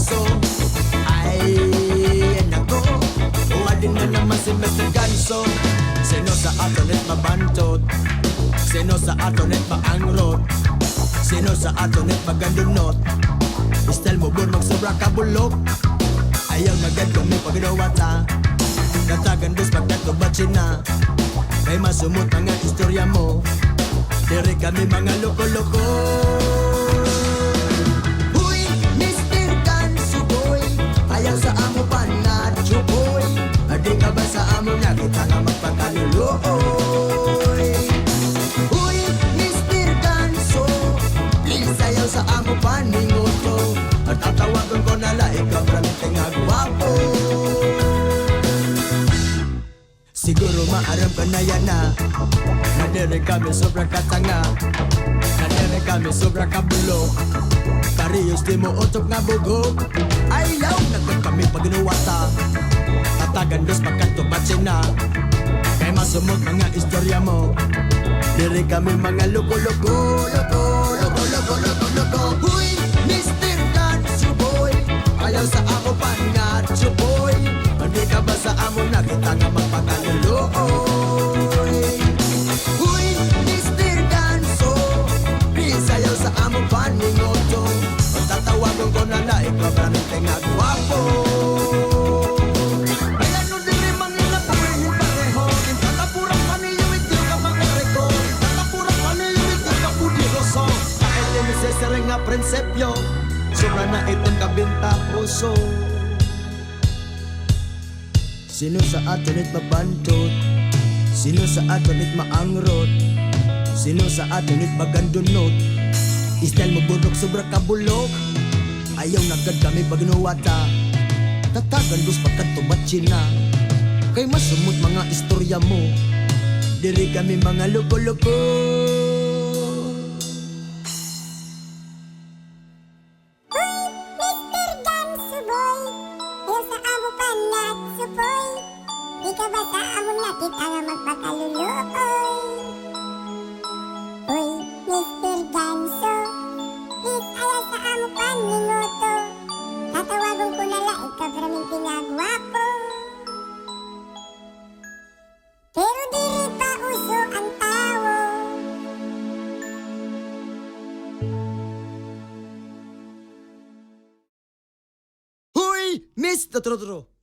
Ganso. Ay, nako, uwadin na naman si Mr. Ganso. Sino sa atonit mabantot? Sino sa atonit maangrot? Sino sa atonit magandunot? Style mo bun magsobra kabulok. Ayaw nagad kami pagdawata. Natagandos pagkatubatsin na. Kay masumot mga istorya mo. Diri kami mga loko-loko. Huy, Mr. Ganso boy, ayaw sa amo panadyo boy. Adi ka ba sa amo na kita nga magpakaluloy? Huy, Mr. Ganso, please ayaw sa amo paningoto. At tatawagan ko na laik ka pramite nga guwapo. Siguro maaram ka na yan na nadere kami sobra katanga. Nadere kami sobra kabulo. Parehas di mo utok nga bugog. Ayaw nagkat kami pagnuwata. Tatagandos pagkatubatsin na. Kay masumot mga istorya mo. Diri kami mga loko-loko. Loko. Huy, Mr. Ganso boy, ayaw sa ako pangatso boy. Hindi ka ba sa amo na kita nga magpakaluloy? Huy, Mr. Ganso, please ayaw sa amo paningoto. Tatawagan ko na laik ka pramite nga guwapo. Nga prinsepyo, sobra na itong kabinta puso. Sino sa atonit mabantot? Sino sa atonit maangrot? Sino sa atonit magandunot? Style mo budok sobra kabulok. Ayaw nagad kami pagnuwata. Tatagandos pagkatubatsin na. Kay masumot mga istorya mo. Diri kami mga loko-loko. Di ka ba sa among nakit ang magpakaluloy? Uy, Mr. Ganso, please ayaw sa among paningoto. Tatawagan ko na lang ikaw maraming pinagwapo. Pero diri pa uso ang tawo. Huy, Miss Totoro.